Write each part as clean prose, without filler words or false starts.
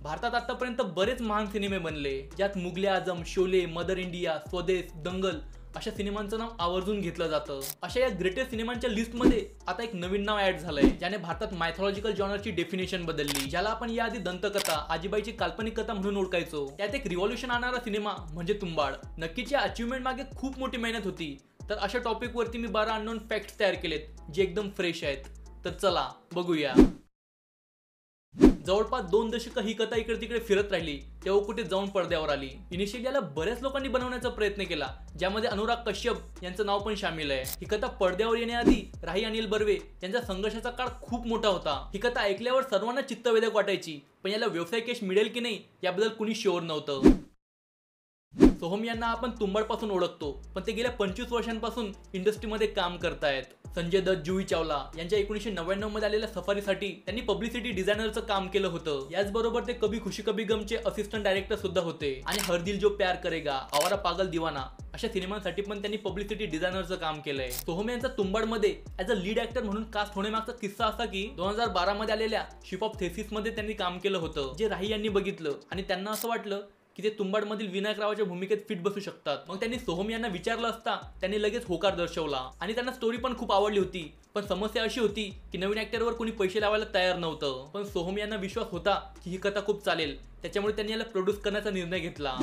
भारतात आतापर्यंत बरेच महान सिनेमे बनले, ज्यात मुघले आझम, शोले, मदर इंडिया, स्वदेश, दंगल अशा सिनेमांचं नाव आवर्जून घेतलं जातं। अशा या ग्रेटेस्ट सिनेमांच्या लिस्टमध्ये आता एक नवीन नाव ऍड झालंय, ज्याने भारतात मायथॉलॉजिकल जॉनरची डेफिनेशन बदलली, ज्याला आपण याआधी दंतकथा, आजीबाईची काल्पनिक कथा म्हणून ओळखायचो। त्यात एक रिव्हॉल्युशन आणणारा सिनेमा म्हणजे तुंबाड। नक्कीच या अचीवमेंट मागे खूप मोठी मेहनत होती। तर अशा टॉपिक वरती मी 12 अननोन फॅक्ट्स तयार केलेत, जे एकदम फ्रेश आहेत। तर चला बघूया। जवळपास 2 दशक ही कथा इकडे तिकडे फिरत राहिली, तेव्हा कुठे जाऊन पडद्यावर आली। इनिशियली याला बऱ्याच लोकांनी बनवण्याचा प्रयत्न केला, ज्यामध्ये अनुराग कश्यप यांचं नाव पण शामिल आहे। ही कथा पडद्यावर येण्याआधी राही अनिल बर्वे यांच्या संघर्षाचा काळ खूप मोठा होता। ही कथा ऐकल्यावर सर्वांना चित्तवेधक वाटायची, पण याला व्यवसायिक यश मिळेल की नाही याबद्दल कुणी शुअर नव्हतं। सोहम यांना आपण तुंबाड पासून ओळखतो, पण ते गेल्या 25 वर्षांपासून इंडस्ट्रीमध्ये काम करतायत। संजय दत्त, जुही चावला यांच्या 1999 मध्ये आलेल्या सफारीसाठी त्यांनी पब्लिसिटी डिझायनरचं काम केलं होतं। याचबरोबर ते कभी खुशी कभी गमचे असिस्टंट डायरेक्टर सुद्धा होते आणि हर दिल जो प्यार करेगा, आवारा पागल दीवाना अशा सिनेमांसाठी पण त्यांनी पब्लिसिटी डिझायनरचं काम केलंय। सोहम यांचा तुंबाडमध्ये ॲज अ लीड ऍक्टर म्हणून कास्ट होण्यामागचा किस्सा असा की 2012 मध्ये आलेल्या शिप ऑफ थेसिस मध्ये त्यांनी काम केलं होतं, जे राही यांनी बघितलं आणि त्यांना असं वाटलं की ते तुंबाड मधील विनायक रावाच्या भूमिकेत फिट बसू शकतात। मग त्यांनी सोहम यांना विचारलं असता त्यांनी लगेच होकार दर्शवला आणि त्यांना स्टोरी पण खूप आवडली होती। पण समस्या अशी होती की नवीन ऍक्टरवर कोणी पैसे लावायला तयार नव्हतं। पण सोहम यांना विश्वास होता की ही कथा खूप चालेल, त्याच्यामुळे त्यांनी याला प्रोड्यूस करण्याचा निर्णय घेतला।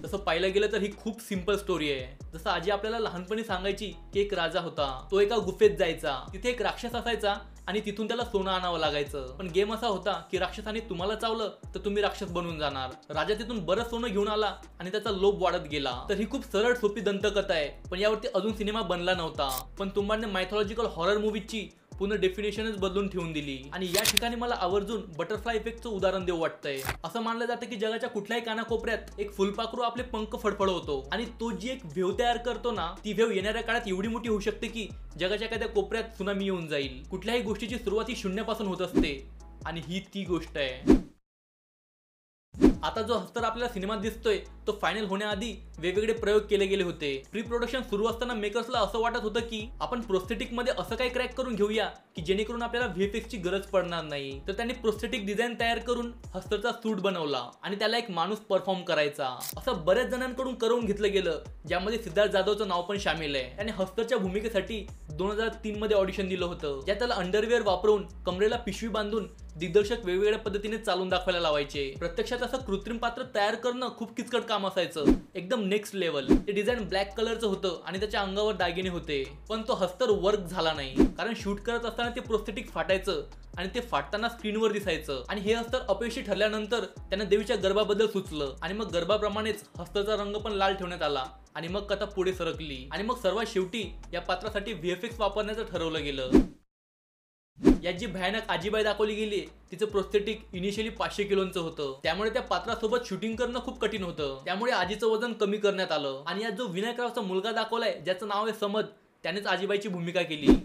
तसं पाहिलं गेलं तर ही खूप सिंपल स्टोरी आहे। जसं आजी आपल्याला लहानपणी सांगायची की एक राजा होता, तो एका गुफेत जायचा, तिथे एक राक्षस असायचा आणि तिथून त्याला सोनं आणावं लागायचं। पण गेम असा होता की राक्षसाने तुम्हाला चावलं तर तुम्ही राक्षस बनून जाणार। राजा तिथून बरंच सोनं घेऊन आला आणि त्याचा लोभ वाढत गेला। तर ही खूप सरळ सोपी दंतकथा आहे, पण यावरती अजून सिनेमा बनला नव्हता। पण तुंबाडने मायथॉलॉजिकल हॉरर मूवीची पूर्ण डेफिनेशनच बदलून ठेवून दिली। आणि या ठिकाणी मला आवर्जून बटरफ्लाय इफेक्टचं उदाहरण देऊ वाटतंय। असं मानलं जातं की जगाच्या कुठल्याही कानाकोपऱ्यात एक फुलपाखरू आपले पंख फडफडवतो आणि तो जी एक वेव तयार करतो ना, ती वेव येणाऱ्या काळात एवढी मोठी होऊ शकते की जगाच्या एखाद्या कोपऱ्यात सुनामी येऊन जाईल। कुठल्याही गोष्टीची सुरुवात ही शून्यापासून होत असते आणि ही ती गोष्ट आहे। आता जो हस्तर आपल्याला सिनेमात दिसतोय तो फायनल होण्याआधी वेगवेगळे प्रयोग केले गेले होते। प्री प्रोडक्शन सुरू असताना मेकर्सला असं वाटत होतं की आपण प्रोस्थेटिक मध्ये असं काही क्रॅक करून घेऊया की जेणेकरून आपल्याला व्हीएफएक्स ची गरज पडणार नाही। तर त्यांनी प्रोस्थेटिक डिझाईन तयार करून हस्तरचा सूट बनवला आणि त्याला एक माणूस परफॉर्म करायचा। असं बऱ्याच जणांकडून करून घेतलं गेलं, ज्यामध्ये सिद्धार्थ जाधवचं नाव पण शामिल आहे। त्याने हस्तरच्या भूमिकेसाठी 2003 मध्ये ऑडिशन दिलं होतं, ज्यात त्याला अंडरवेअर वापरून कमरेला पिशवी बांधून दिग्दर्शक वेगवेगळ्या पद्धतीने चालून दाखवायला लावायचे। प्रत्यक्षात असं कृत्रिम पात्र तयार करणं खूप किचकट काम असायचं, एकदम नेक्स्ट लेवल। ते डिझाईन ब्लॅक कलरचं होतं आणि त्याच्या अंगावर दागिने होते, पण तो हस्तर वर्क झाला नाही कारण शूट करत असताना ते प्रोस्थेटिक फाटायचं आणि ते फाटताना स्क्रीनवर दिसायचं। आणि हे हस्तर अपयशी ठरल्यानंतर त्यांना देवीच्या गर्भाबद्दल सुचलं आणि मग गर्भाप्रमाणेच हस्तरचा रंग पण लाल ठेवण्यात आला आणि मग कथा पुढे सरकली। आणि मग सर्वात शेवटी या पात्रासाठी व्हीएफएक्स वापरण्याचं ठरवलं गेलं। यात जी भयानक आजीबाई दाखवली गेली तिचं प्रोस्थेटिक इनिशियली 500 किलोचं होतं, त्यामुळे त्या पात्रासोबत शूटिंग करणं खूप कठीण होतं। त्यामुळे आजीचं वजन कमी करण्यात आलं आणि यात जो विनायक रावचा मुलगा दाखवलाय ज्याचं नाव आहे समद, त्यानेच आजीबाईची भूमिका केली।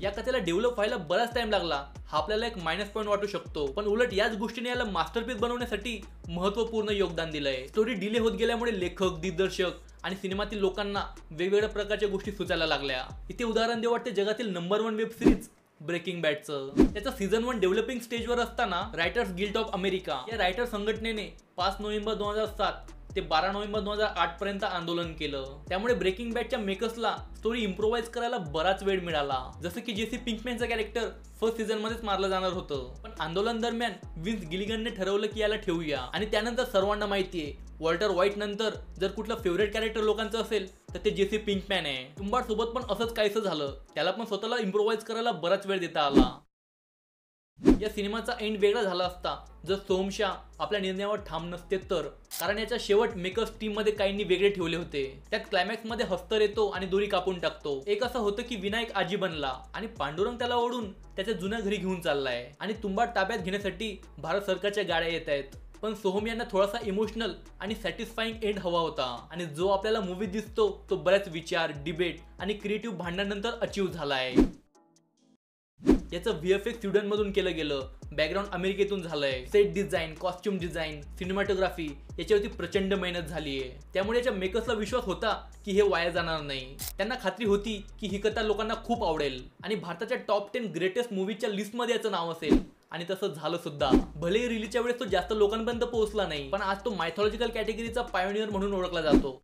या कथेला डेव्हलप व्हायला बराच टाइम लागला, हा आपल्याला एक मायनस पॉईंट वाटू शकतो, पण उलट याच गोष्टीने याला मास्टरपीस बनवण्यासाठी महत्त्वपूर्ण योगदान दिलंय। स्टोरी डिले होत गेल्यामुळे लेखक, दिग्दर्शक आणि सिनेमातील लोकांना वेगवेगळ्या प्रकारच्या गोष्टी सुचायला लागल्या। इथे उदाहरण देऊ वाटते जगातील नंबर 1 वेब सिरीज ब्रेकिंग बॅडचं। त्याचा सीझन 1 डेव्हलपिंग स्टेजवर असताना रायटर्स गिल्ड ऑफ अमेरिका या रायटर संघटनेने 5 नोव्हेंबर 2007 ते 12 नोव्हेंबर 2008 पर्यंत आंदोलन केलं। त्यामुळे ब्रेकिंग बॅडच्या मेकर्सला स्टोरी इम्प्रोवाइज करायला बराच वेळ मिळाला। जसं की जेसी पिंकमॅनचं कॅरेक्टर फर्स्ट सीझन मध्येच मारलं जाणार होतं, पण आंदोलन दरम्यान विन्स गिलिगनने ठरवलं की याला ठेवूया। आणि त्यानंतर सर्वांना माहितीये वॉल्टर व्हाईट नंतर जर कुठलं फेवरेट कॅरेक्टर लोकांचं असेल तर ते जेसी पिंकमॅन आहे। तुंबाड सोबत पण असंच काहीसं झालं, त्याला पण स्वतःला इम्प्रोवाइज करायला बराच वेळ देता आला। या सिनेमाचा एंड वेगळा झाला असता जर सोहम शाह आपल्या निर्णयावर ठाम नसते तर, कारण याचा शेवट मेकर्स टीम मध्ये काहींनी वेगळे ठेवले होते। त्यात क्लायमॅक्स मध्ये हस्तर येतो आणि दोरी कापून टाकतो। एक असं होतं की विनायक आजी बनला आणि पांडुरंग त्याला ओढून त्याच्या जुन्या घरी घेऊन चाललाय आणि तुंबाड ताब्यात घेण्यासाठी भारत सरकारच्या गाड्या येत आहेत। पण सोहम यांना थोडासा इमोशनल आणि सॅटिस्फाईंग एंड हवा होता आणि जो आपल्याला मूवीत दिसतो तो बऱ्याच विचार, डिबेट आणि क्रिएटिव्ह भांडणानंतर अचीव झालाय। याचं व्हीएफएक्स स्वीडन मधून केलं गेलं, बॅकग्राऊंड अमेरिकेतून झालंय, set design, costume design, cinematography याच्यावरती प्रचंड मेहनत झाली आहे। त्यामुळे याच्या मेकर्सला विश्वास होता की हे वाया जाणार नाही। त्यांना खात्री होती की ही कथा लोकांना खूप आवडेल आणि भारताच्या टॉप 10 ग्रेटेस्ट मूवीजच्या लिस्टमध्ये याचं नाव असेल आणि तसं झालं सुद्धा. भले रिलीजच्या वेळेस तो जास्त लोकांपर्यंत पोहोचला नाही, पण आज तो मायथॉलॉजिकल कॅटेगरीचा पायोनियर म्हणून ओळखला जातो.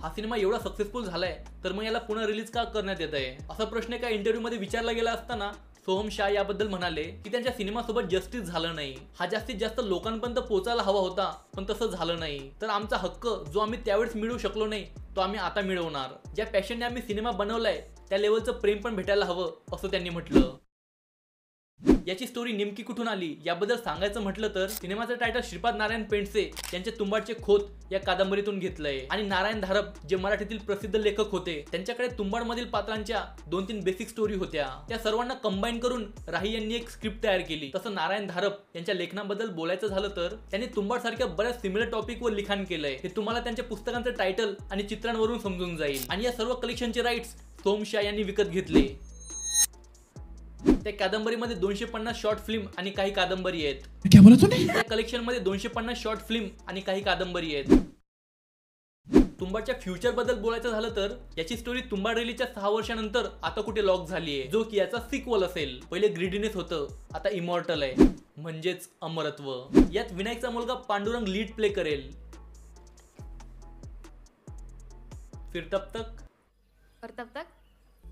हा सिनेमा एवढा सक्सेसफुल झालाय तर मग याला पुन्हा रिलीज का करण्यात येत आहे असा प्रश्न एका इंटरव्ह्यू मध्ये विचारला गेला असताना सोहम शाह याबद्दल म्हणाले की त्यांच्या सिनेमासोबत जस्टिस झालं नाही. हा जास्तीत जास्त लोकांपर्यंत पोहोचायला हवा होता, पण तसं झालं नाही. तर आमचा हक्क जो आम्ही त्यावेळेस मिळवू शकलो नाही तो आम्ही आता मिळवणार. ज्या पॅशनने आम्ही सिनेमा बनवलाय त्या लेवलचं प्रेम पण भेटायला हवं असं त्यांनी म्हटलं. याची स्टोरी नेमकी कुठून आली याबद्दल सांगायचं म्हटलं तर सिनेमाचं टायटल श्रीपाद नारायण पेंडसे यांच्या तुंबाडचे खोत या कादंबरीतून घेतलंय. आणि नारायण धारप जे मराठीतील प्रसिद्ध लेखक होते त्यांच्याकडे तुंबाड मधील पात्रांच्या 2-3 बेसिक स्टोरी होत्या. त्या सर्वांना कंबाईन करून राही यांनी एक स्क्रिप्ट तयार केली. तसं नारायण धारप यांच्या लेखनाबद्दल बोलायचं झालं तर त्यांनी तुंबाड सारख्या बऱ्याच सिमिलर टॉपिकवर लिखाण केलंय. हे तुम्हाला त्यांच्या पुस्तकांचं टायटल आणि चित्रांवरून समजून जाईल. आणि या सर्व कलेक्शनचे राईट्स सोहम शाह यांनी विकत घेतले. त्या कादंबरीमध्ये 250 शॉर्ट फिल्म आणि काही कादंबरी आहेत. त्या कलेक्शन मध्ये 250 शॉर्ट फिल्म आणि काही कादंबरी आहेत. तुंबाडच्या फ्युचर बद्दल बोलायचं झालं तर याची स्टोरी तुंबाड रिलीजच्या 6 वर्षानंतर आता कुठे लॉक झाली आहे, जो की याचा सिक्वल असेल. पहिले ग्रीडीनेस होतं, आता इमॉर्टल आहे, म्हणजेच अमरत्व. यात विनायकचा मुलगा पांडुरंग लीड प्ले करेल. फिर तब तक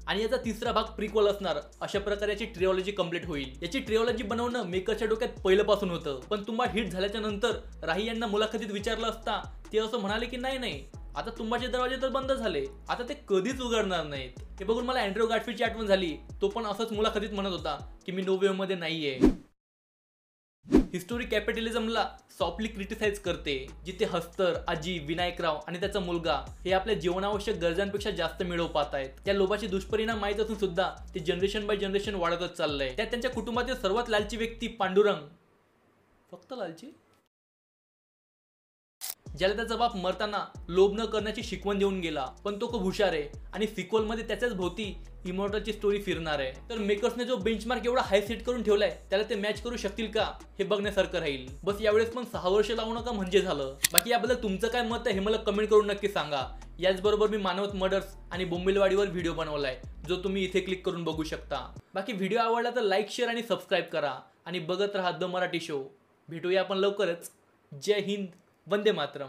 आणि याचा तिसरा भाग प्रिक्वल असणार. अशा प्रकारे याची ट्रिओलॉजी कंप्लीट होईल. याची ट्रिओलॉजी बनवणं मेकरच्या डोक्यात पहिल्यापासून होतं, पण तुंबाड हिट झाल्याच्या नंतर राही यांना मुलाखतीत विचारलं असता ते असं म्हणाले की नाही आता तुंबाडचे दरवाजे तर बंद झाले, आता ते कधीच उघडणार नाहीत. हे बघून मला अँड्रू गारफील्डची आठवण झाली. तो पण असंच मुलाखतीत म्हणत होता की मी नो वेव्ह मध्ये नाहीये. हिस्टोरी कॅपिटलिझमला सॉफ्टली क्रिटिसाइज करते, जिथे हस्तर, आजी, विनायकराव आणि त्याचा मुलगा हे आपल्या जीवनावश्यक गरजांपेक्षा जास्त मिळवू पाहत आहेत. त्या लोभाचे दुष्परिणाम माहीत असून सुद्धा ते जनरेशन बाय जनरेशन वाढतच चाललंय. त्यात त्यांच्या कुटुंबातील सर्वात लालची व्यक्ती पांडुरंग, फक्त लालची, ज्याला त्याचा बाप मरताना लोभ न करण्याची शिकवण देऊन गेला, पण तो खूप हुशार आहे आणि सिक्वल मध्ये त्याच्याच भोवती इमॉर्टलची स्टोरी फिरणार आहे. तर मेकर्सने जो बेंचमार्क एवढा हाय सेट करून ठेवलाय त्याला ते मॅच करू शकतील का हे बघण्यासारखं राहील. बस यावेळेस पण 6 वर्ष लावू नका म्हणजे झालं. बाकी याबद्दल तुमचं काय मत आहे हे मला कमेंट करून नक्की सांगा. याचबरोबर मी मानवत मर्डर्स आणि बोंबिलवाडीवर व्हिडिओ बनवलाय जो तुम्ही इथे क्लिक करून बघू शकता. बाकी व्हिडिओ आवडला तर लाईक, शेअर आणि सबस्क्राईब करा आणि बघत राहा द मराठी शो. भेटूया आपण लवकरच. जय हिंद, वंदे मातरम.